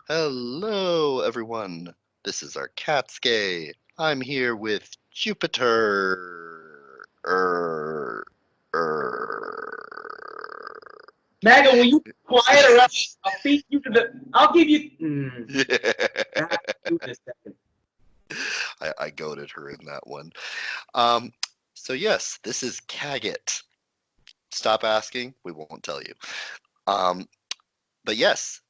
Hello, everyone. This is AreCatsGay. I'm here with Jewpiter. Megan, will you be quiet or else I'll beat you to the. I'll give you. Back to you in a second. I goaded her in that one. Um, so yes, this is Kaggot. Stop asking, we won't tell you. Um, but yes,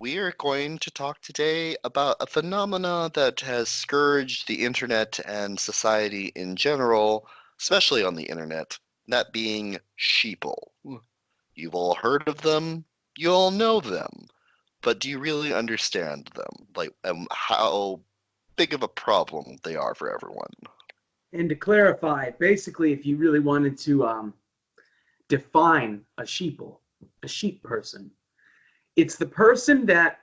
we are going to talk today about a phenomena that has scourged the internet and society in general, especially on the internet, that being sheeple. You've all heard of them, you all know them, but do you really understand them? Like, how big of a problem they are for everyone? And to clarify, basically, if you really wanted to define a sheeple, a sheep person, it's the person that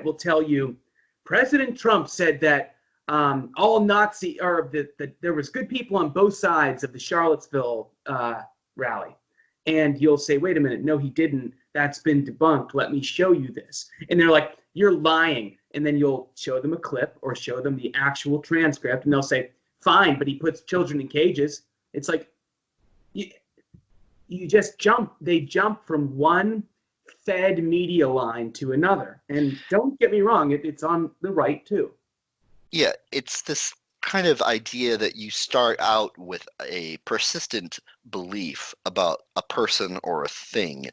will tell you, President Trump said that all Nazi or there was good people on both sides of the Charlottesville rally, and you'll say, wait a minute, no, he didn't. That's been debunked. Let me show you this. And they're like, you're lying. And then you'll show them a clip or show them the actual transcript, and they'll say, fine, but he puts children in cages. It's like you just jump. They jump from one fed media line to another. And don't get me wrong, it's on the right too. Yeah, it's this kind of idea that you start out with a persistent belief about a person or a thing,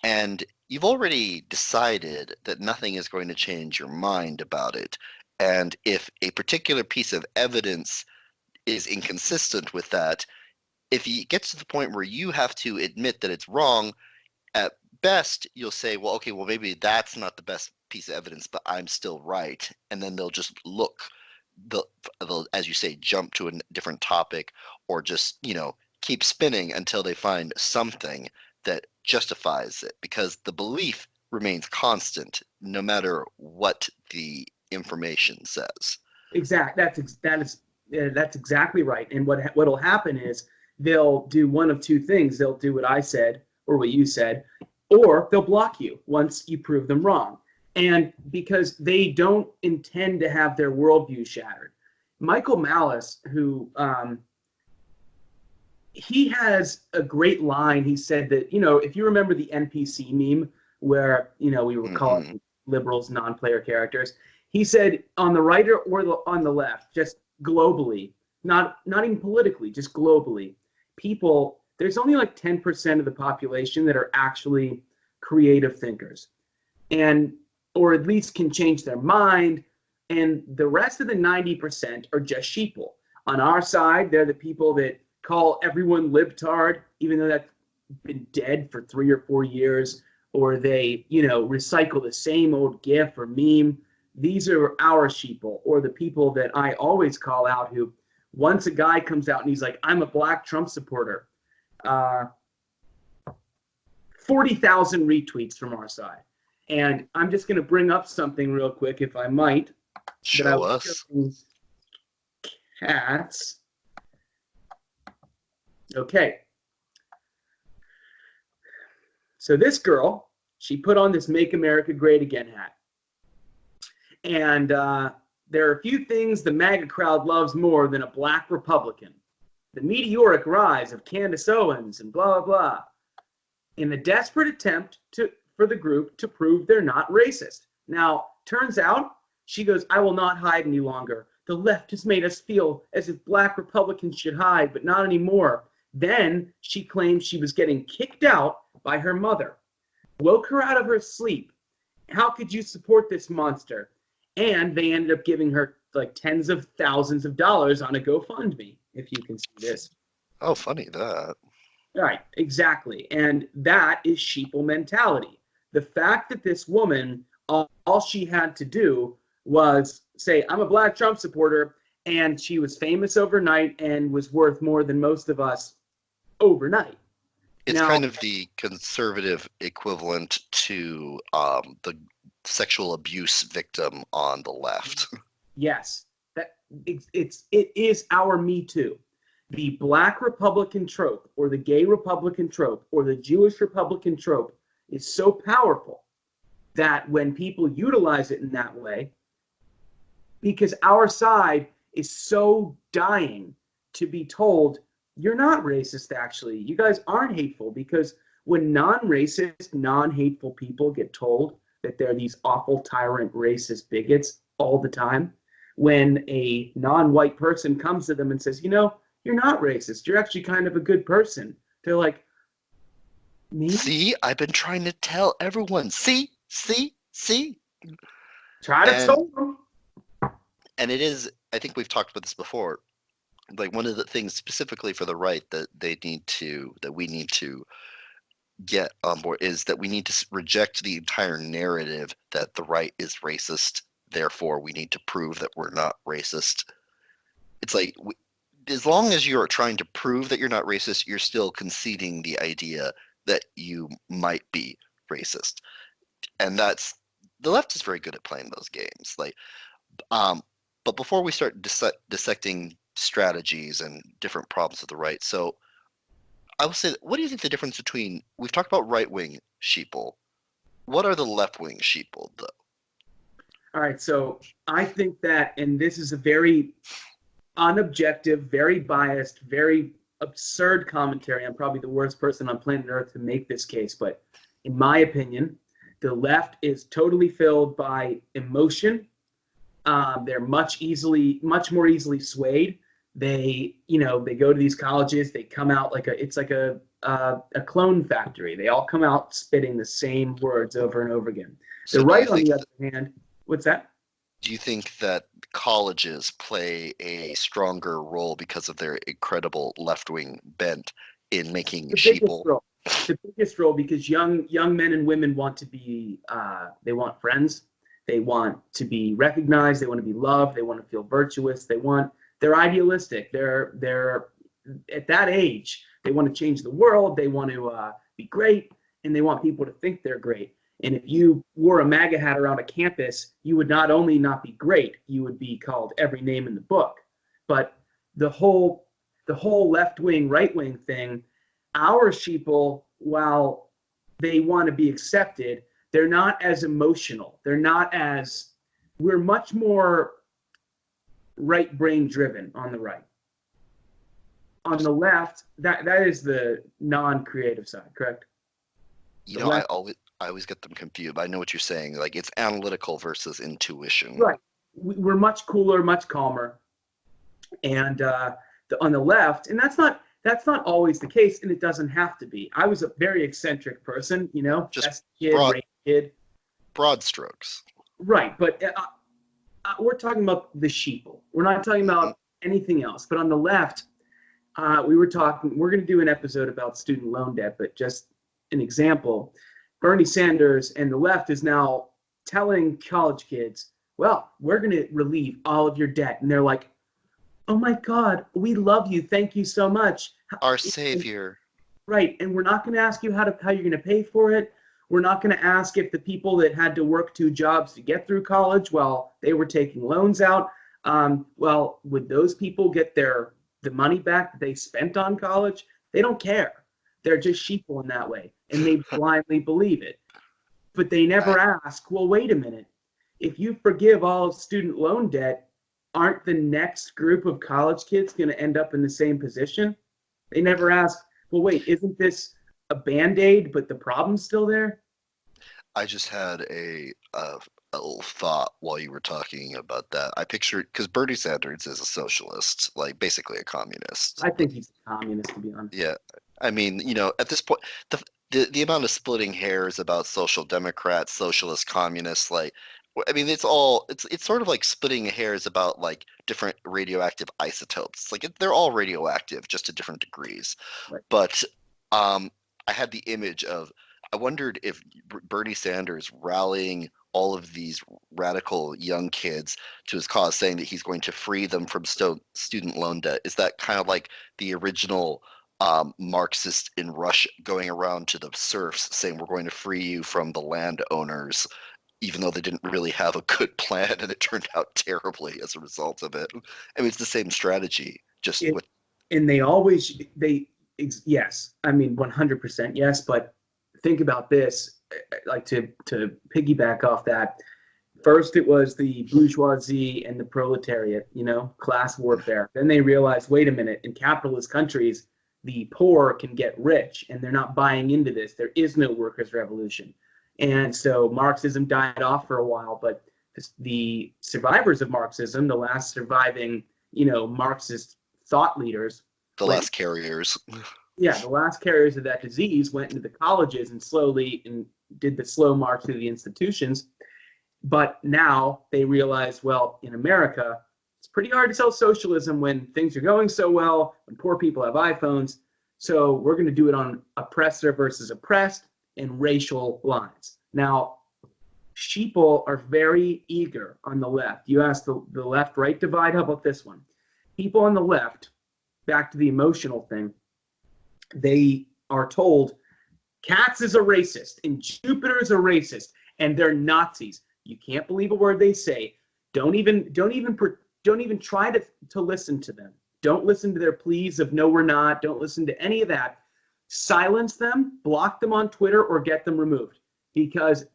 and you've already decided that nothing is going to change your mind about it. And if a particular piece of evidence is inconsistent with that, if it gets to the point where you have to admit that it's wrong, at best you'll say, well, okay, well, maybe that's not the best piece of evidence, but I'm still right. And then they'll just look, they'll, as you say, jump to a different topic, or just, keep spinning until they find something that justifies it, because the belief remains constant no matter what the information says. That's exactly right. And what'll happen is they'll do one of two things. They'll do what I said or what you said, or they'll block you once you prove them wrong. And because they don't intend to have their worldview shattered. Michael Malice, who he has a great line. He said that, if you remember the NPC meme where, we were calling liberals non-player characters, he said on the right or on the left, just globally, not even politically, just globally, people, there's only like 10% of the population that are actually creative thinkers, and or at least can change their mind, and the rest of the 90% are just sheeple. On our side, they're the people that call everyone libtard, even though that's been dead for 3 or 4 years, or they, recycle the same old GIF or meme. These are our sheeple, or the people that I always call out, who once a guy comes out and he's like, I'm a black Trump supporter, 40,000 retweets from our side. And I'm just going to bring up something real quick, if I might. Show us. Cats. Okay. So this girl, she put on this Make America Great Again hat. And there are a few things the MAGA crowd loves more than a black Republican. The meteoric rise of Candace Owens and blah, blah, blah. In a desperate attempt for the group to prove they're not racist. Now, turns out, she goes, I will not hide any longer. The left has made us feel as if black Republicans should hide, but not anymore. Then she claimed she was getting kicked out by her mother. Woke her out of her sleep. How could you support this monster? And they ended up giving her like tens of thousands of dollars on a GoFundMe, if you can see this. Oh, funny that. Right, exactly. And that is sheeple mentality. The fact that this woman, all she had to do was say, I'm a black Trump supporter, and she was famous overnight and was worth more than most of us overnight. It's kind of the conservative equivalent to the sexual abuse victim on the left. Yes, it is our Me Too. The black Republican trope, or the gay Republican trope, or the Jewish Republican trope is so powerful that when people utilize it in that way, because our side is so dying to be told, you're not racist, actually. You guys aren't hateful, because when non-racist, non-hateful people get told that they're these awful, tyrant, racist bigots all the time, when a non-white person comes to them and says, you're not racist, you're actually kind of a good person, they're like, me? See, I've been trying to tell everyone. See. Try to tell them. And it is, I think we've talked about this before, like one of the things specifically for the right that we need to get on board is that we need to reject the entire narrative that the right is racist, therefore we need to prove that we're not racist. It's like, as long as you're trying to prove that you're not racist, you're still conceding the idea that you might be racist. And that's, the left is very good at playing those games. But before we start dissecting strategies and different problems of the right, so I will say, what do you think the difference between, we've talked about right-wing sheeple, what are the left-wing sheeple, though? All right, so I think that, and this is a very unobjective, very biased, very absurd commentary. I'm probably the worst person on planet Earth to make this case, but in my opinion, the left is totally filled by emotion. They're much more easily swayed. They go to these colleges. They come out it's like a clone factory. They all come out spitting the same words over and over again. So the right, on the other hand, what's that? Do you think that colleges play a stronger role because of their incredible left-wing bent in making sheeple? The biggest role, because young men and women want to be, they want friends. They want to be recognized. They want to be loved. They want to feel virtuous. They're idealistic. They're at that age, they want to change the world. They want to be great, and they want people to think they're great. And if you wore a MAGA hat around a campus, you would not only not be great, you would be called every name in the book. But the whole left-wing, right-wing thing, our sheeple, while they want to be accepted, they're not as emotional. We're much more right brain driven on the right. On the left, that is the non-creative side, correct? I always get them confused. I know what you're saying. Like, it's analytical versus intuition. Right. We're much cooler, much calmer. And on the left, and that's not always the case, and it doesn't have to be. I was a very eccentric person, just kid. Broad strokes. Right, but we're talking about the sheeple. We're not talking about anything else. But on the left, we're going to do an episode about student loan debt, but just an example. Bernie Sanders and the left is now telling college kids, well, we're going to relieve all of your debt. And they're like, oh my God, we love you. Thank you so much. Our savior. Right. And we're not going to ask you how you're going to pay for it. We're not going to ask if the people that had to work 2 jobs to get through college while they were taking loans out, well, would those people get the money back that they spent on college? They don't care. They're just sheeple in that way, and they blindly believe it. But they never ask, well, wait a minute. If you forgive all of student loan debt, aren't the next group of college kids going to end up in the same position? They never ask, well, wait, isn't this a Band-Aid, but the problem's still there? I just had a little thought while you were talking about that. I pictured, because Bernie Sanders is a socialist, like basically a communist. I think he's a communist, to be honest. Yeah. I mean, at this point, the amount of splitting hairs about social democrats, socialist communists, it's sort of like splitting hairs about like different radioactive isotopes. Like they're all radioactive, just to different degrees. Right. But I had the image of, I wondered if Bernie Sanders rallying all of these radical young kids to his cause, saying that he's going to free them from student loan debt, is that kind of like the original Marxist in Russia going around to the serfs saying, we're going to free you from the landowners, even though they didn't really have a good plan and it turned out terribly as a result of it. I mean, it's the same strategy, and yes, I mean, 100% yes, but think about this. like to piggyback off that. First, it was the bourgeoisie and the proletariat, class warfare. Then they realized, wait a minute, in capitalist countries, the poor can get rich, and they're not buying into this. There is no workers' revolution. And so Marxism died off for a while, but the survivors of Marxism, the last surviving, Marxist thought leaders, the last carriers. Yeah, the last carriers of that disease went into the colleges and slowly did the slow march through the institutions. But now they realize, well, in America, it's pretty hard to sell socialism when things are going so well, when poor people have iPhones. So we're going to do it on oppressor versus oppressed and racial lines. Now, sheeple are very eager on the left. You asked the left-right divide. How about this one? People on the left, back to the emotional thing, they are told Katz is a racist and Jewpiter is a racist and they're Nazis. You can't believe a word they say. Don't even try to listen to them. Don't listen to their pleas of no, we're not. Don't listen to any of that. Silence them, block them on Twitter, or get them removed. Because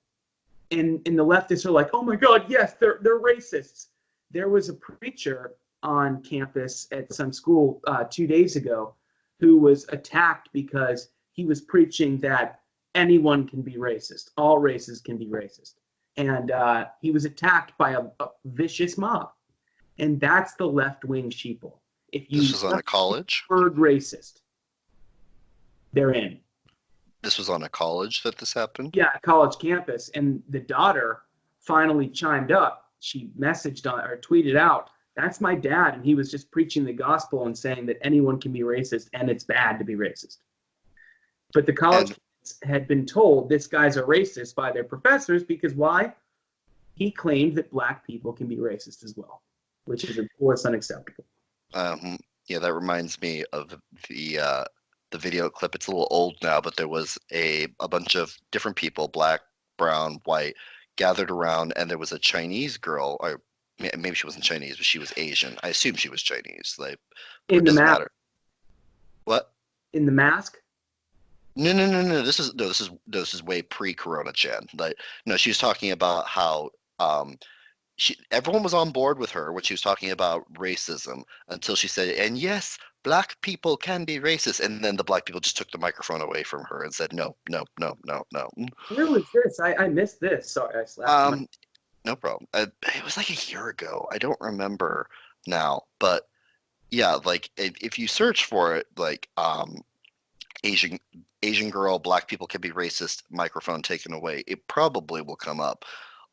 in the leftists are like, oh my God, yes, they're racists. There was a preacher on campus at some school 2 days ago who was attacked because he was preaching that anyone can be racist. All races can be racist. And he was attacked by a vicious mob. And that's the left-wing sheeple. If you This was on a college? Word racist, they're in. This was on a college that this happened? Yeah, college campus. And the daughter finally chimed up. She messaged on or tweeted out, that's my dad, and he was just preaching the gospel and saying that anyone can be racist and it's bad to be racist. But the college kids had been told this guy's a racist by their professors because why? He claimed that black people can be racist as well, which is, of course, unacceptable. Yeah, that reminds me of the video clip. It's a little old now, but there was a bunch of different people, black, brown, white, gathered around, and there was a Chinese girl, or maybe she wasn't Chinese, but she was Asian. I assume she was Chinese. Like, in the mask. What? In the mask? No. This is way pre-Corona, Chan. Like, no, she was talking about how everyone was on board with her when she was talking about racism until she said, and yes, black people can be racist. And then the black people just took the microphone away from her and said, no. Where was this? I missed this. Sorry, I slapped no problem. It was like a year ago. I don't remember now, but yeah, like if you search for it, like Asian girl, black people can be racist, microphone taken away, it probably will come up.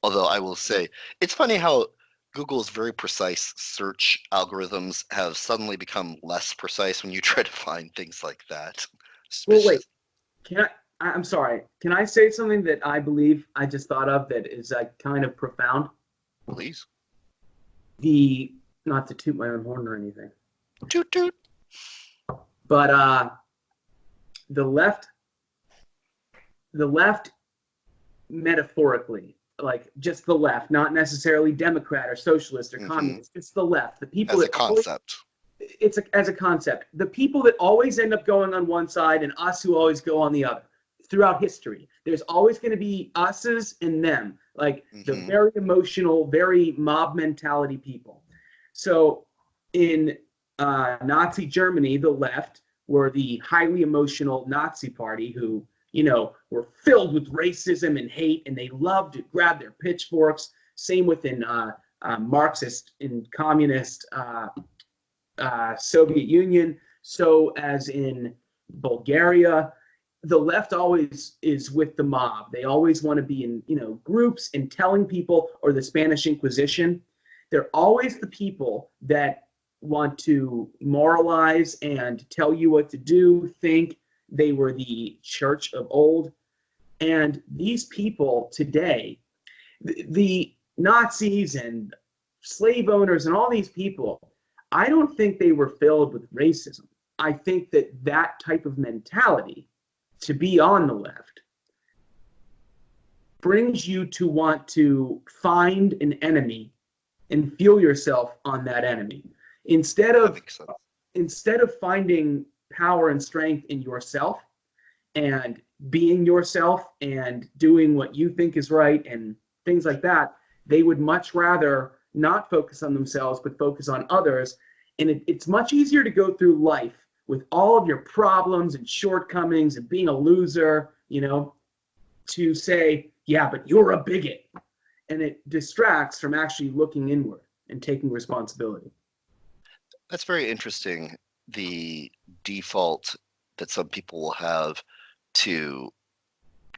Although I will say, it's funny how Google's very precise search algorithms have suddenly become less precise when you try to find things like that. Well, wait. I'm sorry. Can I say something that I believe I just thought of that is kind of profound? Please. Not to toot my own horn or anything. Toot toot. But the left metaphorically, like just the left, not necessarily Democrat or socialist or communist. It's the left. The people as a concept. As a concept. The people that always end up going on one side and us who always go on the other. Throughout history, there's always going to be us's and them, like the very emotional, very mob mentality people. So in Nazi Germany, the left were the highly emotional Nazi party who, were filled with racism and hate, and they loved to grab their pitchforks. Same within Marxist and communist Soviet Union. So as in Bulgaria, the left always is with the mob. They always want to be in, groups and telling people, or the Spanish Inquisition. They're always the people that want to moralize and tell you what to do, think. They were the church of old. And these people today, the Nazis and slave owners and all these people, I don't think they were filled with racism. I think that type of mentality, to be on the left, brings you to want to find an enemy and feel yourself on that enemy. Instead of finding power and strength in yourself and being yourself and doing what you think is right and things like that, they would much rather not focus on themselves but focus on others. And it's much easier to go through life with all of your problems and shortcomings and being a loser, to say, yeah, but you're a bigot. And it distracts from actually looking inward and taking responsibility. That's very interesting. The default that some people will have to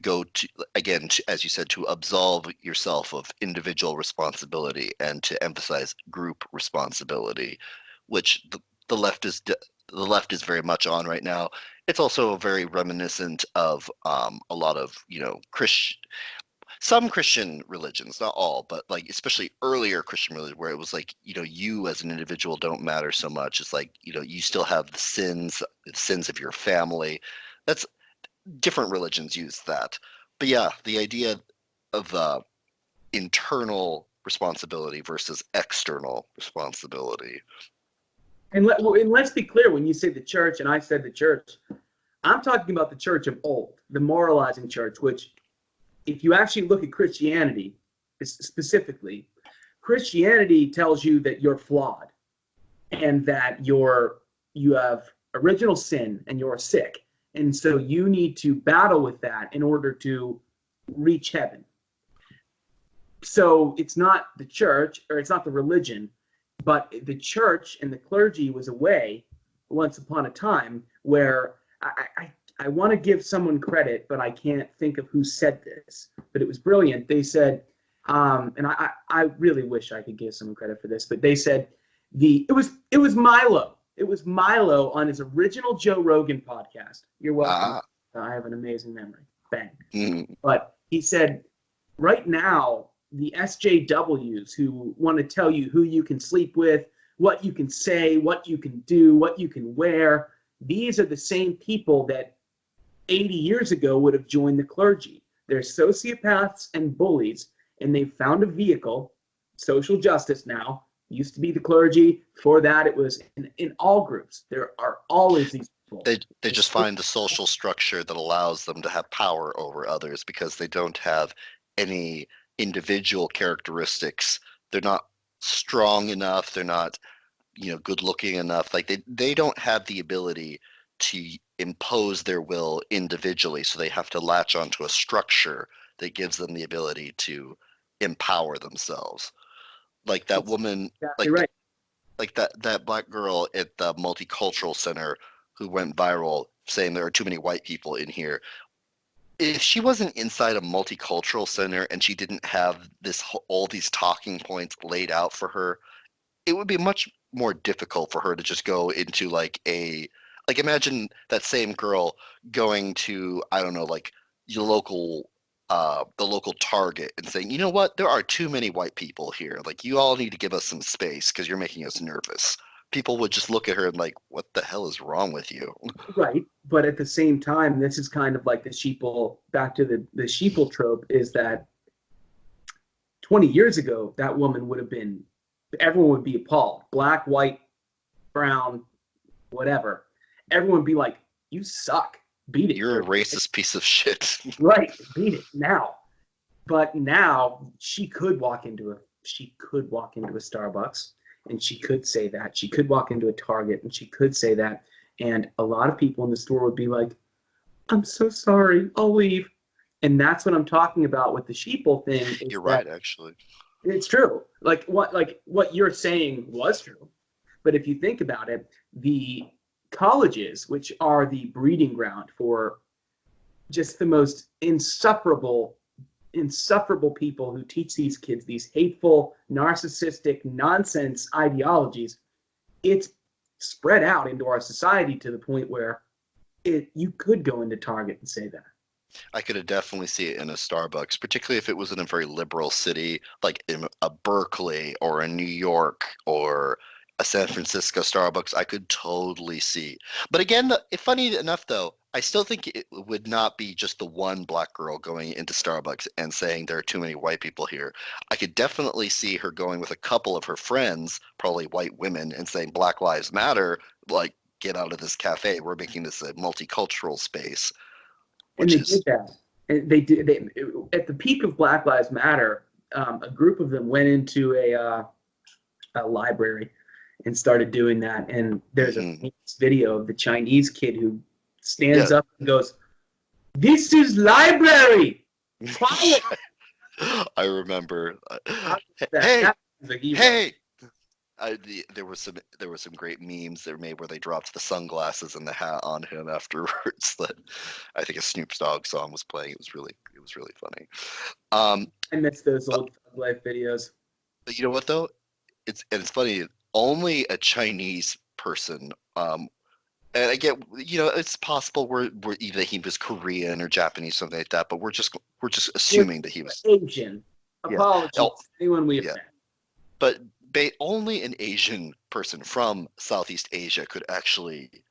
go to, again, as you said, to absolve yourself of individual responsibility and to emphasize group responsibility, which the left is the left is very much on right now. It's also very reminiscent of a lot of some Christian religions, not all, but like especially earlier Christian religion, where it was like, you as an individual don't matter so much. It's like, you still have the sins of your family. That's different religions use that. But yeah, the idea of internal responsibility versus external responsibility. And let's be clear, when you say the church and I said the church, I'm talking about the church of old, the moralizing church, which, if you actually look at Christianity specifically, Christianity tells you that you're flawed and that you have original sin and you're sick. And so you need to battle with that in order to reach heaven. So it's not the church, or it's not the religion, but the church and the clergy was a way once upon a time where I want to give someone credit, but I can't think of who said this, but it was brilliant. They said, and I really wish I could give someone credit for this, but they said it was Milo. It was Milo on his original Joe Rogan podcast. You're welcome. I have an amazing memory. Bang. But he said, right now, the SJWs who want to tell you who you can sleep with, what you can say, what you can do, what you can wear, these are the same people that 80 years ago would have joined the clergy. They're sociopaths and bullies, and they've found a vehicle, social justice now. Used to be the clergy. Before that, it was in all groups. There are always these people. They just find the social structure that allows them to have power over others because they don't have any individual characteristics. They're not strong enough. They're not, good looking enough. Like they don't have the ability to impose their will individually. So they have to latch onto a structure that gives them the ability to empower themselves. Like that woman, exactly right. Like that black girl at the multicultural center who went viral saying there are too many white people in here. If she wasn't inside a multicultural center and she didn't have all these talking points laid out for her, it would be much more difficult for her to just go into imagine that same girl going to, I don't know, like your local the local Target and saying, you know what, there are too many white people here. Like, you all need to give us some space because you're making us nervous. People would just look at her and like, what the hell is wrong with you? Right. But at the same time, this is kind of like the sheeple, back to the sheeple trope, is that 20 years ago, that woman would have been, everyone would be appalled. Black, white, brown, whatever. Everyone would be like, you suck. Beat it. You're a racist piece of shit. Right. Beat it now. But now she could walk into a Starbucks and she could say that. She could walk into a Target and she could say that. And a lot of people in the store would be like, I'm so sorry, I'll leave. And that's what I'm talking about with the sheeple thing. You're right, actually. It's true. Like what you're saying was true. But if you think about it, the colleges, which are the breeding ground for just the most insufferable people who teach these kids these hateful, narcissistic, nonsense ideologies, it's spread out into our society to the point where you could go into Target and say that. I could definitely see it in a Starbucks, particularly if it was in a very liberal city, like in a Berkeley or a New York or a San Francisco Starbucks. I could totally see. But again, funny enough, though, I still think it would not be just the one black girl going into Starbucks and saying there are too many white people here. I could definitely see her going with a couple of her friends, probably white women, and saying Black Lives Matter, like, get out of this cafe. We're making this a multicultural space. And which they is did that. And they did. At the peak of Black Lives Matter, a group of them went into a library and started doing that. And there's a mhm. famous video of the Chinese kid who stands Yeah. up and goes, "This is library. Quiet." I remember. That Hey, that was a hero. hey! There was some great memes they made where they dropped the sunglasses and the hat on him afterwards. That I think a Snoop Dogg song was playing. It was really funny. Um, I miss those but, old Thug Life videos. but you know what though? It's funny. Only a Chinese person. And I get, it's possible we're either he was Korean or Japanese, something like that. But we're just We're assuming that he was. Asian. Yeah. Oh, Apologies to anyone we yeah. offend. But only an Asian person from Southeast Asia could actually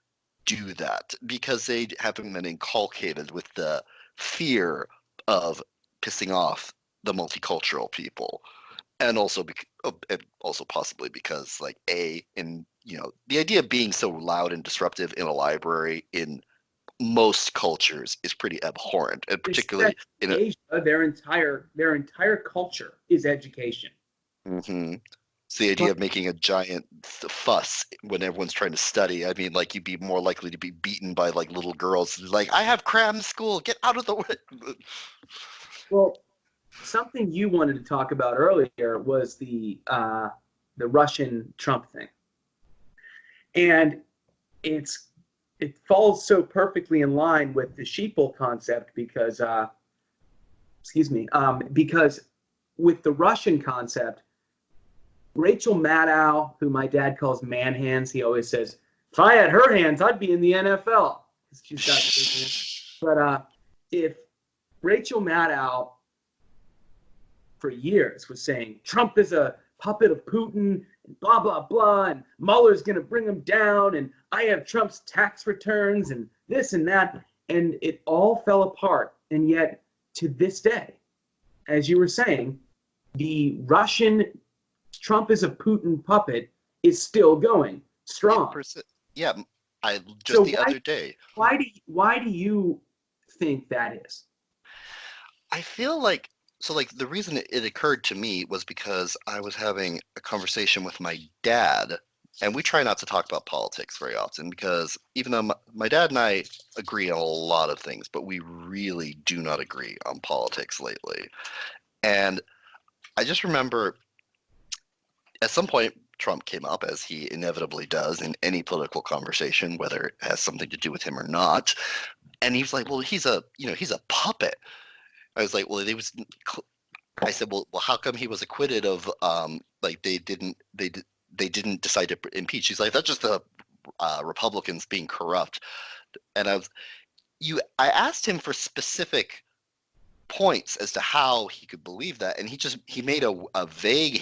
do that because they haven't been inculcated with the fear of pissing off the multicultural people, and also possibly because like the idea of being so loud and disruptive in a library in most cultures is pretty abhorrent, and particularly Especially in a. Asia, their entire culture is education. Mhm. It's the idea But of making a giant fuss when everyone's trying to study. I mean, like you'd be more likely to be beaten by like little girls. Like, I have cram school. Get out of the way. well, something you wanted to talk about earlier was the Russian Trump thing, and it's it falls so perfectly in line with the sheeple concept because because with the Russian concept, Rachel Maddow, who my dad calls man hands, he always says, "If I had her hands, I'd be in the NFL." She's got big hands. But if Rachel Maddow for years was saying Trump is a puppet of Putin and blah blah blah, and Mueller's going to bring him down, and I have Trump's tax returns and this and that, and it all fell apart. And yet, to this day, as you were saying, the Russian Trump is a Putin puppet is still going Yeah, strong. yeah. I So just the other day. why do you think that is? I feel like like the reason it occurred to me was because I was having a conversation with my dad, and we try not to talk about politics very often because even though my dad and I agree on a lot of things, but we really do not agree on politics lately. And I just remember at some point Trump came up, as he inevitably does in any political conversation, whether it has something to do with him or not. And he was like, "Well, he's a puppet." I was like, "Well, he was." I said, "Well, how come he was acquitted of like they didn't decide to impeach?" He's like, "That's just the Republicans being corrupt." And I asked him for specific points as to how he could believe that, and he made a vague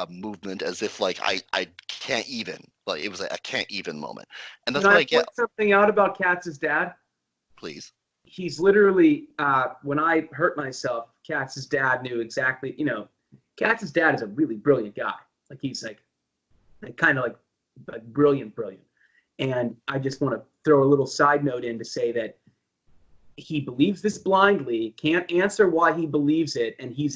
movement as if like I can't even, like it was like a can't even moment, and Can that's what I I get. point something out about Katz's dad? Please. He's literally when I hurt myself, Katz's dad knew exactly. Katz's dad is a really brilliant guy. Like he's like kind of like brilliant, brilliant. And I just want to throw a little side note in to say that he believes this blindly, can't answer why he believes it, and he's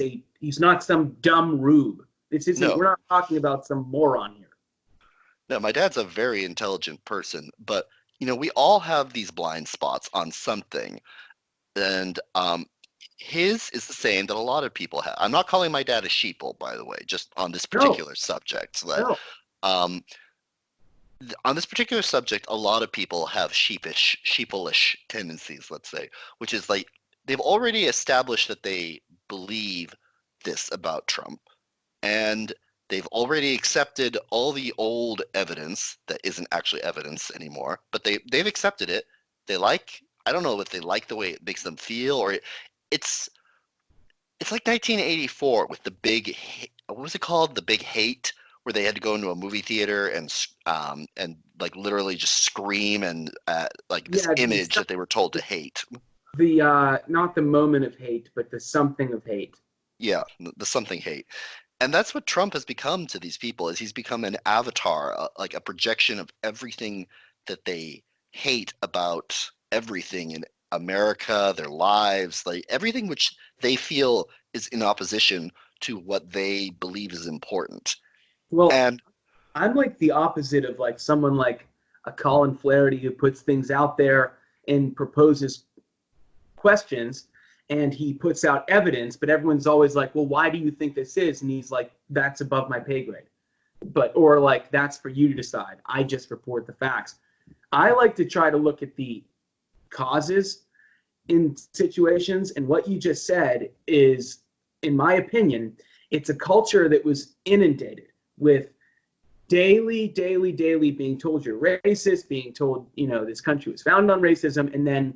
not some dumb rube. This isn't. No, We're not talking about some moron here. no, my dad's a very intelligent person, but we all have these blind spots on something, and his is the same that a lot of people have. I'm not calling my dad a sheeple, by the way, just on this No, particular subject. So that no. um, on this particular subject, a lot of people have sheepleish tendencies, let's say, which is like they've already established that they believe this about Trump, and they've already accepted all the old evidence that isn't actually evidence anymore, but they've accepted it. They like, I don't know if they like the way it makes them feel, or it's it's like 1984 with the big, what was it called? The Big Hate, where they had to go into a movie theater and like literally just scream and like this Yeah, image that they were told to hate. the not the moment of hate, but the something of hate. Yeah, the something hate. And that's what Trump has become to these people, is he's become an avatar, like a projection of everything that they hate about everything America, their lives, like everything which they feel is in opposition to what they believe is important. Well, And I'm like the opposite of like someone like a Colin Flaherty who puts things out there and proposes questions and he puts out evidence, but everyone's always like, well, why do you think this is? And he's like, that's above my pay grade. But, or like, that's for you to decide. I just report the facts. I like to try to look at the causes in situations. And what you just said is, in my opinion, it's a culture that was inundated with daily being told you're racist, being told, this country was founded on racism. And then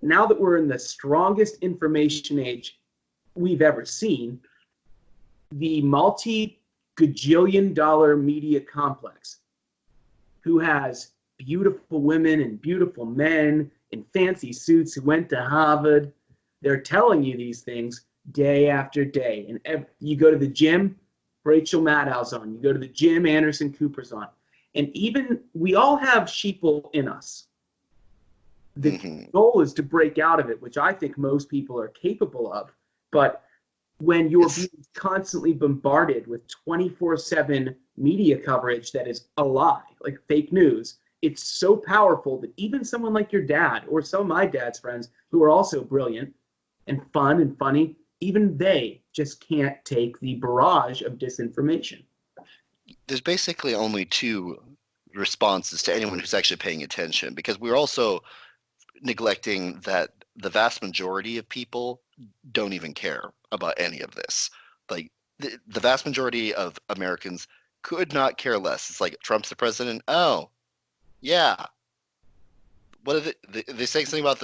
now that we're in the strongest information age we've ever seen, the multi-gajillion-dollar media complex who has beautiful women and beautiful men in fancy suits who went to Harvard, they're telling you these things day after day. And you go to the gym, Rachel Maddow's on. You go to the gym, Anderson Cooper's on. And even we all have Sheeple in us. The goal is to break out of it, which I think most people are capable of. But when you're being constantly bombarded with 24/7 media coverage that is a lie, like fake news, it's so powerful that even someone like your dad or some of my dad's friends who are also brilliant and fun and funny, even they just can't take the barrage of disinformation. There's basically only two responses to anyone who's actually paying attention, because we're also neglecting that the vast majority of people don't even care about any of this. Like the vast majority of Americans could not care less. It's like Trump's the president. Oh, yeah. What are they saying something about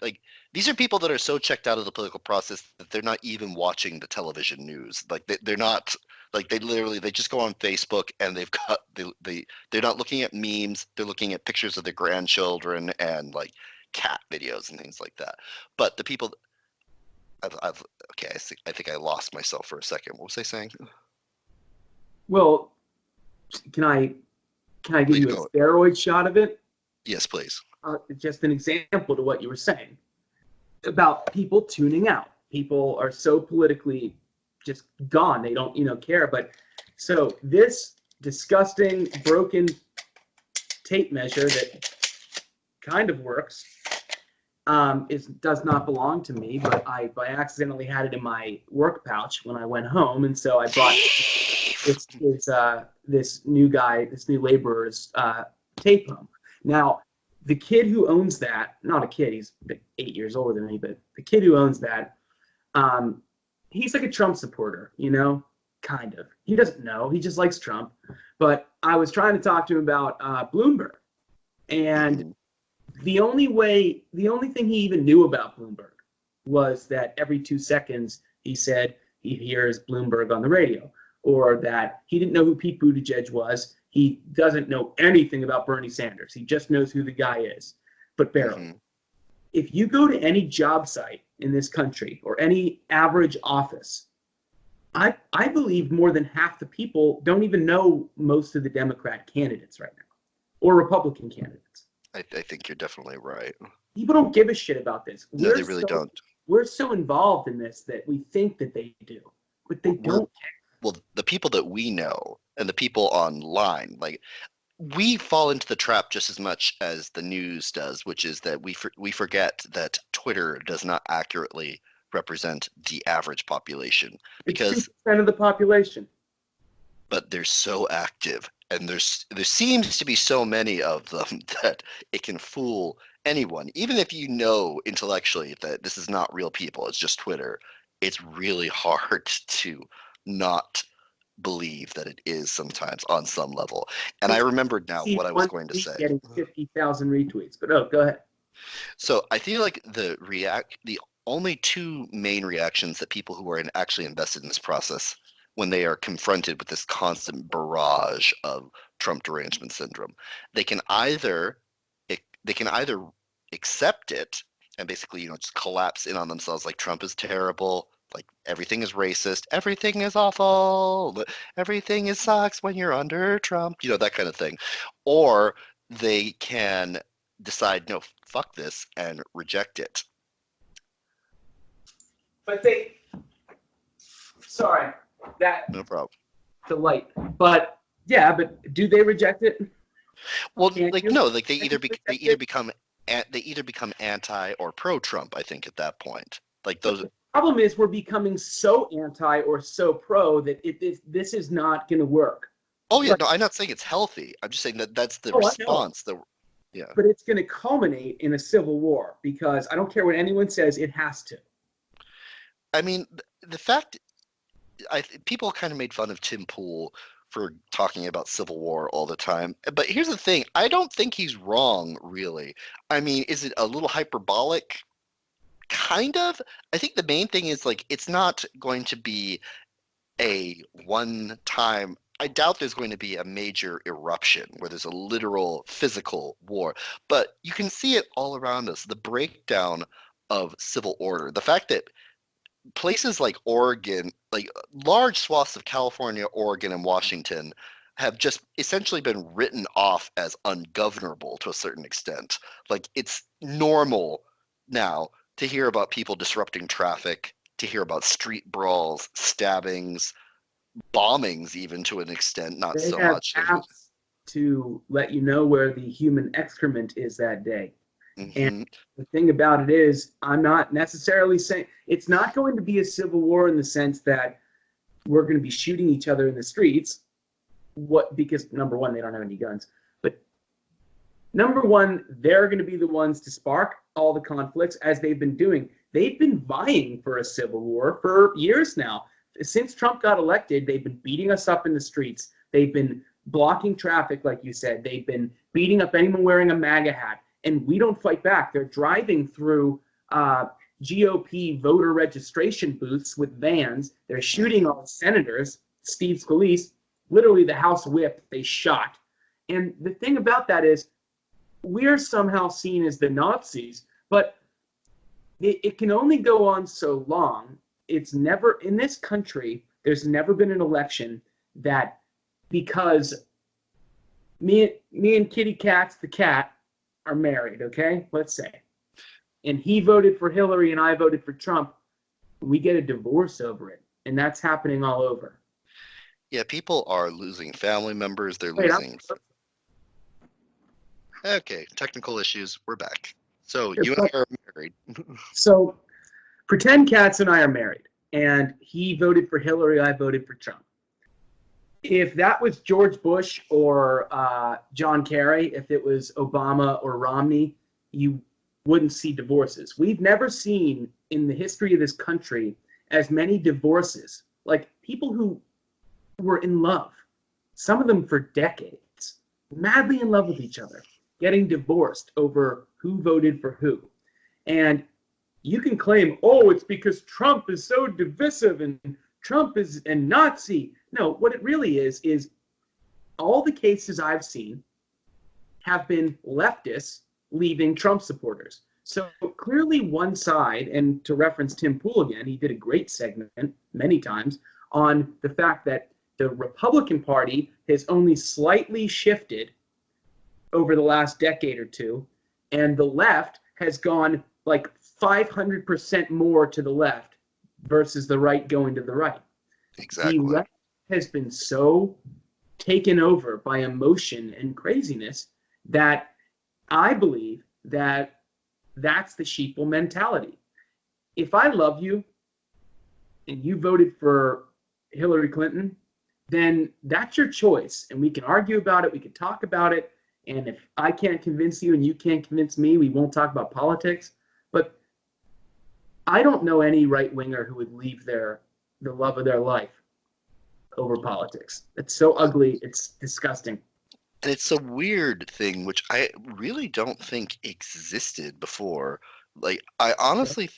like these are people that are so checked out of the political process that they're not even watching the television news. Like they're not like they just go on Facebook and they've got they're not looking at memes. They're looking at pictures of their grandchildren and like cat videos and things like that. But the people okay, I think I lost myself for a second. What was I saying? Well, can I give Please you a go. steroid shot of it? Yes, please. Just an example to what you were saying about people tuning out. People are so politically just gone. They don't, care. But so this disgusting broken tape measure that kind of works does not belong to me, but I accidentally had it in my work pouch when I went home, and so I brought this new laborer's tape home. Now, the kid who owns that, not a kid, he's 8 years older than me, but the kid who owns that, he's like a Trump supporter, kind of. He doesn't know. He just likes Trump. But I was trying to talk to him about Bloomberg. And the only thing he even knew about Bloomberg was that every 2 seconds he said he hears Bloomberg on the radio, or that he didn't know who Pete Buttigieg was. He doesn't know anything about Bernie Sanders. He just knows who the guy is, but barely. If you go to any job site in this country or any average office, I believe more than half the people don't even know most of the Democrat candidates right now, or Republican candidates. I think you're definitely right. People don't give a shit about this. No, they really don't. We're so involved in this that we think that they do, but they don't care. Well, the people that we know and the people online, like we fall into the trap just as much as the news does, which is that we forget that Twitter does not accurately represent the average population, because it's 2% of the population. But they're so active, and there seems to be so many of them that it can fool anyone. Even if you know intellectually that this is not real people, it's just Twitter, it's really hard to not believe that it is sometimes on some level. And I remembered now what I was going to say. Getting 50,000 retweets, but go ahead. So I feel like the only two main reactions that people who are actually invested in this process, when they are confronted with this constant barrage of Trump derangement syndrome, they can either accept it and basically just collapse in on themselves, like Trump is terrible, like everything is racist, everything is awful, everything sucks when you're under Trump, that kind of thing. Or they can decide, no, fuck this and reject it. But sorry, that No problem. the light. But yeah, but do they reject it? Well, Can't like you? no, like Can you reject it? they either become anti or pro Trump. I think at that point, like But those. the problem is we're becoming so anti or so pro that this is not going to work. Oh yeah, Like, no, I'm not saying it's healthy. I'm just saying that that's the oh, I know. response. Yeah. But it's going to culminate in a civil war because I don't care what anyone says, it has to. I mean, the fact people kind of made fun of Tim Pool for talking about Civil War all the time. But here's the thing, I don't think he's wrong, really. I mean, is it a little hyperbolic? Kind of. I think the main thing is like it's not going to be a one time. I doubt there's going to be a major eruption where there's a literal physical war, but you can see it all around us. The breakdown of civil order, the fact that places like Oregon, like large swaths of California, Oregon, and Washington have just essentially been written off as ungovernable to a certain extent. Like it's normal now to hear about people disrupting traffic, to hear about street brawls, stabbings, bombings, even to an extent, not They so have much. apps to let you know where the human excrement is that day. And Mm-hmm. the thing about it is, I'm not necessarily saying it's not going to be a civil war in the sense that we're going to be shooting each other in the streets. Because number one, they don't have any guns. But number one, they're going to be the ones to spark all the conflicts as they've been doing. They've been vying for a civil war for years now. Since Trump got elected, they've been beating us up in the streets. They've been blocking traffic, like you said. They've been beating up anyone wearing a MAGA hat. And we don't fight back. They're driving through GOP voter registration booths with vans. They're shooting all the senators. Steve Scalise, literally the House whip, they shot. And the thing about that is we're somehow seen as the Nazis, but it can only go on so long. It's never, in this country, there's never been an election that because me and Kitty Cat's the cat are married, okay? Let's say. And he voted for Hillary and I voted for Trump. We get a divorce over it. And that's happening all over. Yeah, people are losing family members. They're Wait, losing. Okay, technical issues. We're back. So you and I are married. So pretend Katz and I are married. And he voted for Hillary, I voted for Trump. If that was George Bush or John Kerry, if it was Obama or Romney, you wouldn't see divorces. We've never seen in the history of this country as many divorces. Like people who were in love, some of them for decades, madly in love with each other, getting divorced over who voted for who. And you can claim, oh, it's because Trump is so divisive and Trump is a Nazi. No, what it really is all the cases I've seen have been leftists leaving Trump supporters. So clearly one side, and to reference Tim Pool again, he did a great segment many times on the fact that the Republican Party has only slightly shifted over the last decade or two, and the left has gone like 500% more to the left versus the right going to the right. Exactly. The left has been so taken over by emotion and craziness that I believe that that's the sheeple mentality. If I love you and you voted for Hillary Clinton, then that's your choice. And we can argue about it. We can talk about it. And if I can't convince you and you can't convince me, we won't talk about politics. But I don't know any right winger who would leave the love of their life over politics. It's so ugly. It's disgusting. And it's a weird thing, which I really don't think existed before. Like, I honestly,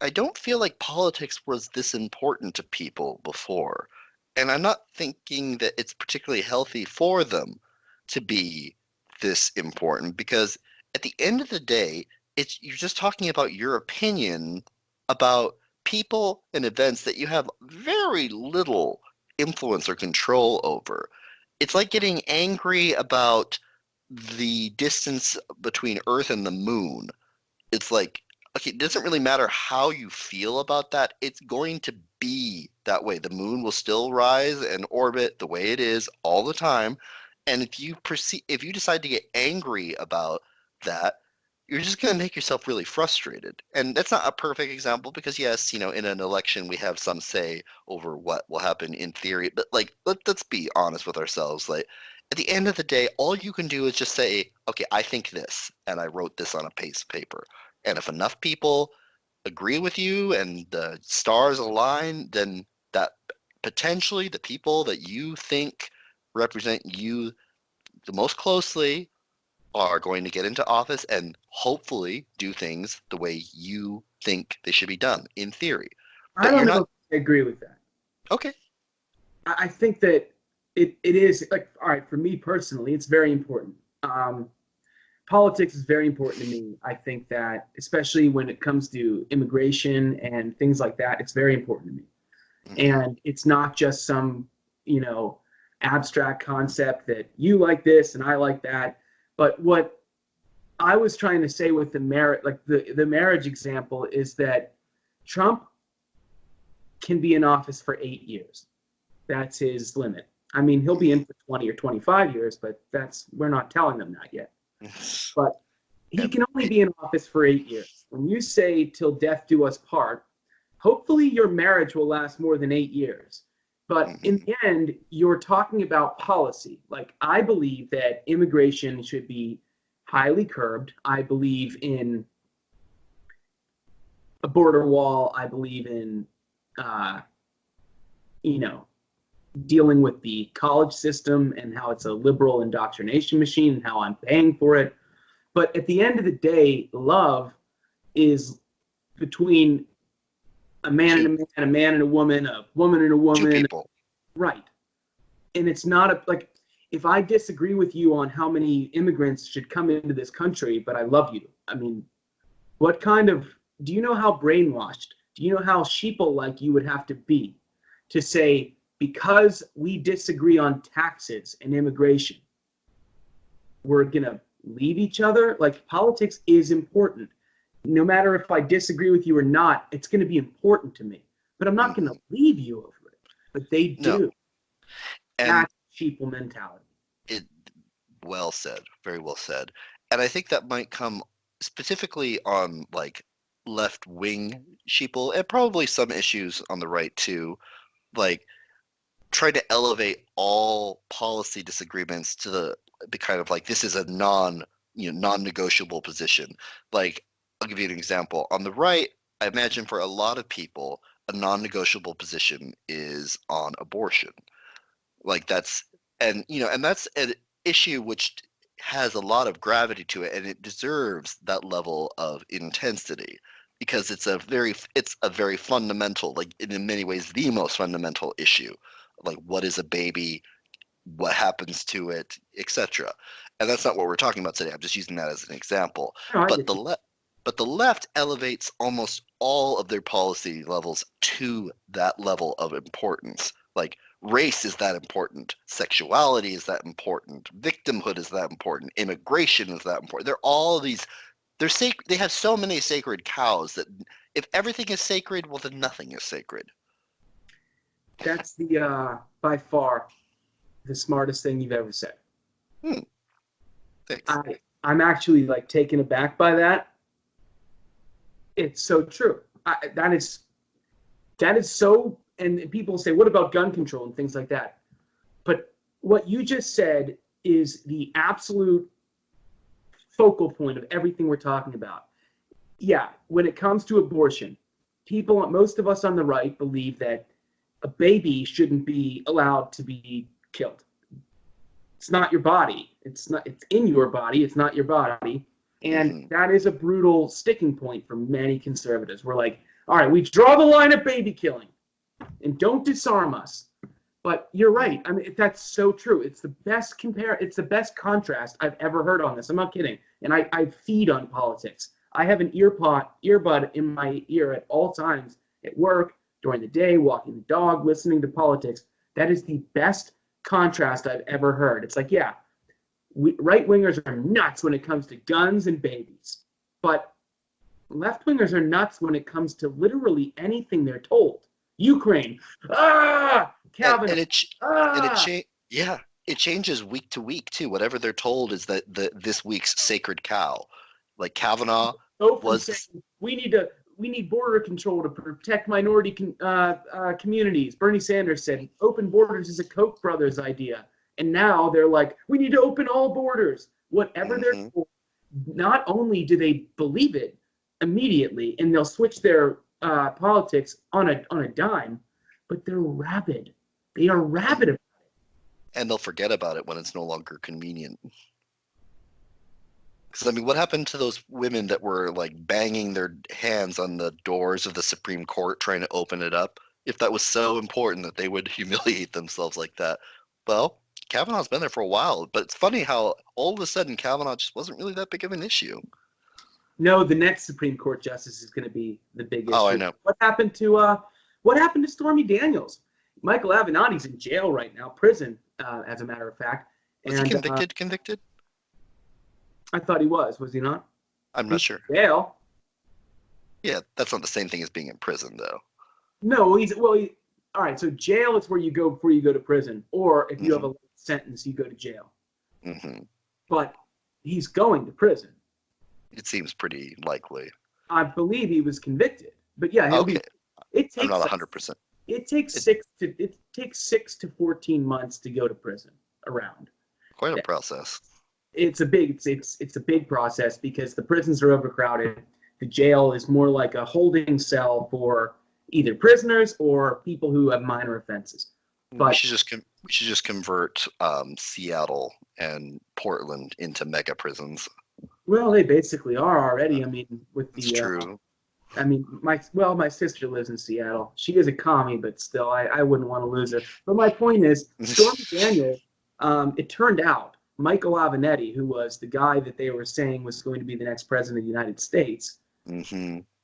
I don't feel like politics was this important to people before. And I'm not thinking that it's particularly healthy for them to be this important because at the end of the day, you're just talking about your opinion about people and events that you have very little influence or control over. It's like getting angry about the distance between Earth and the moon. it's like, okay, it doesn't really matter how you feel about that. It's going to be that way. The moon will still rise and orbit the way it is all the time. And if you decide to get angry about that, you're just going to make yourself really frustrated. And that's not a perfect example because yes, in an election we have some say over what will happen in theory, but like let's be honest with ourselves. Like at the end of the day, all you can do is just say, okay, I think this, and I wrote this on a piece of paper. And if enough people agree with you and the stars align, then that potentially the people that you think represent you the most closely are going to get into office and hopefully do things the way you think they should be done in theory. I But don't you're know not if I agree with that. okay. I think that it is like, all right, for me personally, it's very important. Politics is very important to me. I think that, especially when it comes to immigration and things like that, it's very important to me. Mm-hmm. And it's not just some, abstract concept that you like this and I like that. But what I was trying to say with the marriage example is that Trump can be in office for 8 years. That's his limit. I mean, he'll be in for 20 or 25 years, but we're not telling them that yet. But he And can only be in office for 8 years. When you say till death do us part, hopefully your marriage will last more than 8 years. But in the end, you're talking about policy. Like, I believe that immigration should be highly curbed. I believe in a border wall. I believe in, dealing with the college system and how it's a liberal indoctrination machine and how I'm paying for it. But at the end of the day, love is between a man and a man, a man and a woman and a two woman. people. Right. And it's not like, if I disagree with you on how many immigrants should come into this country, but I love you. I mean, do you know how brainwashed, do you know how sheeple like you would have to be to say, because we disagree on taxes and immigration, we're going to leave each other? Like, politics is important. No matter if I disagree with you or not, it's going to be important to me. But I'm not going to leave you over it. But they do. No. And That's sheeple mentality. it well said, very well said. And I think that might come specifically on like left wing sheeple and probably some issues on the right too. Like try to elevate all policy disagreements to the kind of like this is a non-negotiable position. Like I'll give you an example. On the right, I imagine for a lot of people, a non-negotiable position is on abortion. Like that's an issue which has a lot of gravity to it, and it deserves that level of intensity because it's a very fundamental, like in many ways the most fundamental issue, like what is a baby, what happens to it, etc. And that's not what we're talking about today. I'm just using that as an example. No, I But get the you. left elevates almost all of their policy levels to that level of importance. Like race is that important, sexuality is that important, victimhood is that important, immigration is that important. They're all these they're sacred. They have so many sacred cows that if everything is sacred, well then nothing is sacred. That's by far the smartest thing you've ever said. Hmm, thanks. I'm actually like taken aback by that. It's so true. That is so. And people say, what about gun control and things like that? But what you just said is the absolute focal point of everything we're talking about. Yeah, when it comes to abortion, most of us on the right believe that a baby shouldn't be allowed to be killed. It's not your body. It's in your body. It's not your body. And that is a brutal sticking point for many conservatives. We're like, all right, we draw the line at baby killing and don't disarm us. But you're right. I mean, that's so true. It's the best contrast I've ever heard on this. I'm not kidding. And I feed on politics. I have an earbud in my ear at all times, at work, during the day, walking the dog, listening to politics. That is the best contrast I've ever heard. It's like, yeah, right-wingers are nuts when it comes to guns and babies. But Left-wingers are nuts when it comes to literally anything they're told. Ukraine, Kavanaugh, and and ah. yeah, it changes week to week too. Whatever they're told is that this week's sacred cow. Like Kavanaugh Go from saying was. we need border control to protect minority communities. Bernie Sanders said open borders is a Koch brothers idea, and now they're like, we need to open all borders. Whatever they're told, not only do they believe it immediately, and they'll switch their politics on a dime, but they're rabid. They are rabid about it. And they'll forget about it when it's no longer convenient. Because I mean, what happened to those women that were like banging their hands on the doors of the Supreme Court trying to open it up? If that was so important that they would humiliate themselves like that. Well, Kavanaugh's been there for a while, but it's funny how all of a sudden Kavanaugh just wasn't really that big of an issue. No, the next Supreme Court justice is going to be the big issue. Oh, I know. What happened to Stormy Daniels? Michael Avenatti's in jail right now, prison, as a matter of fact. Was he convicted? I thought he was. Was he not? I'm not sure. Jail. Yeah, that's not the same thing as being in prison, though. No, all right. So jail is where you go before you go to prison, or if you have a sentence, you go to jail. But he's going to prison. It seems pretty likely. I believe he was convicted, but yeah, okay. It takes I'm not 100%. It takes 6 to 14 months to go to prison around. Quite a process. It's a big process because the prisons are overcrowded. The jail is more like a holding cell for either prisoners or people who have minor offenses. But we should just convert Seattle and Portland into mega prisons. Well, they basically are already. I mean, with the. It's true. I mean, my sister lives in Seattle. She is a commie, but still, I wouldn't want to lose her. But my point is, Stormy Daniels. It turned out Michael Avenatti, who was the guy that they were saying was going to be the next president of the United States,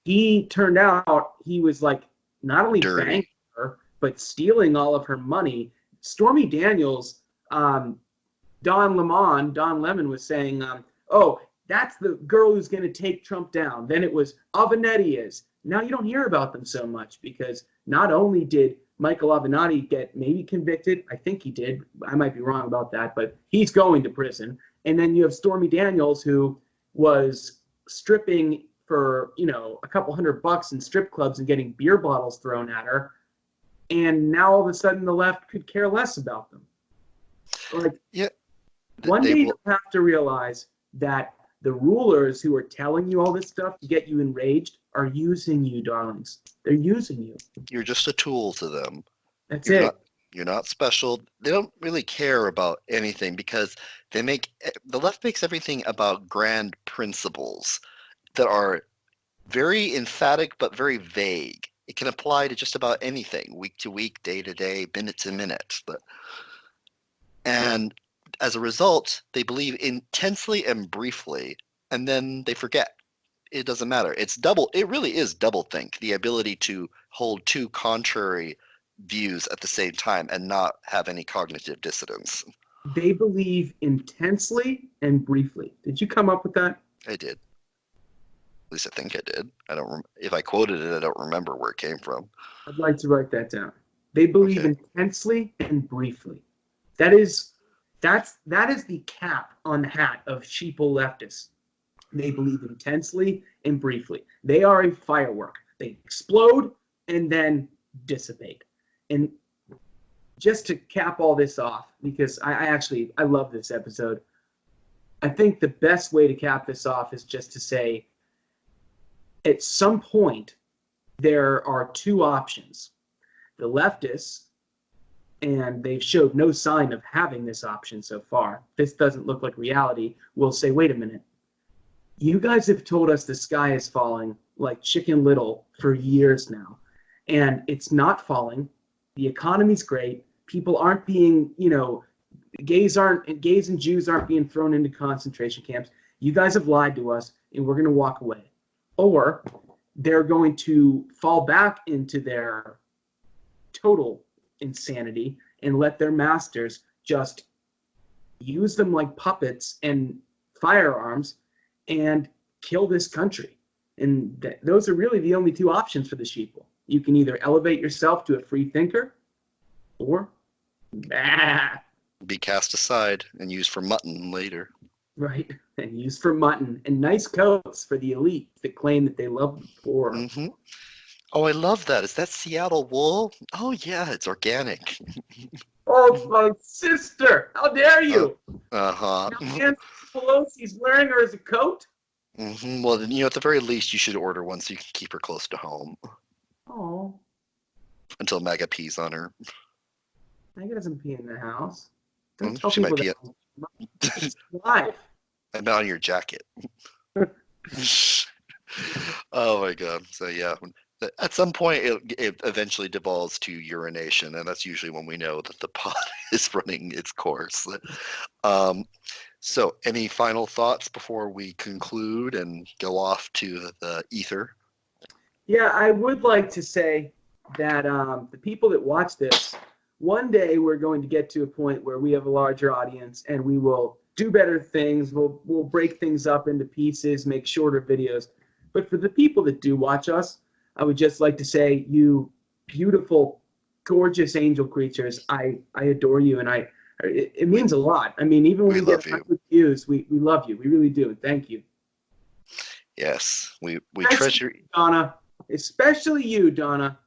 he turned out he was like not only banging her, but stealing all of her money. Stormy Daniels, Don Lemon was saying, oh, that's the girl who's going to take Trump down. Then it was Avenatti is. Now you don't hear about them so much because not only did Michael Avenatti get maybe convicted, I think he did. I might be wrong about that, but he's going to prison. And then you have Stormy Daniels, who was stripping for, a couple $100 in strip clubs and getting beer bottles thrown at her. And now all of a sudden the left could care less about them. One day you'll have to realize that the rulers who are telling you all this stuff to get you enraged are using you, darlings. They're using you. You're just a tool to them. That's it. You're not special. They don't really care about anything because the left makes everything about grand principles that are very emphatic but very vague. It can apply to just about anything, week to week, day to day, minute to minute. And as a result, they believe intensely and briefly, and then they forget. It doesn't matter. It really is doublethink, the ability to hold two contrary views at the same time and not have any cognitive dissonance. They believe intensely and briefly. Did you come up with that? I did. At least I think I did. If I quoted it, I don't remember where it came from. I'd like to write that down. They believe intensely and briefly. That is the cap on the hat of sheeple leftists. They believe intensely and briefly. They are a firework. They explode and then dissipate. And just to cap all this off, because I love this episode, I think the best way to cap this off is just to say, at some point, there are two options. The leftists, and they've showed no sign of having this option so far, this doesn't look like reality, will say, wait a minute. You guys have told us the sky is falling like Chicken Little for years now, and it's not falling. The economy's great. People aren't being, gays and Jews aren't being thrown into concentration camps. You guys have lied to us, and we're going to walk away. Or they're going to fall back into their total insanity and let their masters just use them like puppets and firearms and kill this country. And those are really the only two options for the sheeple. You can either elevate yourself to a free thinker, or be cast aside and used for mutton later. Right, and used for mutton and nice coats for the elite that claim that they love the poor. Mm-hmm. Oh, I love that. Is that Seattle wool? Oh, yeah, it's organic. Oh, my sister! How dare you? Uh-huh. Now Nancy Pelosi's wearing her as a coat? Mm-hmm. Well, then, at the very least, you should order one so you can keep her close to home. Oh. Until Maga pees on her. Maga doesn't pee in the house. Don't tell she people might that. It's live. And on your jacket. Oh my god. So yeah, at some point it eventually devolves to urination, and that's usually when we know that the pod is running its course. So any final thoughts before we conclude and go off to the ether? Yeah, I would like to say that the people that watch this, one day we're going to get to a point where we have a larger audience and we will do better things. We'll break things up into pieces, make shorter videos. But for the people that do watch us, I would just like to say, you beautiful, gorgeous angel creatures, I adore you, and it means a lot. I mean, even when we get 100 views, we love you. We really do. Thank you. Yes, we Especially treasure you, Donna. Especially you, Donna.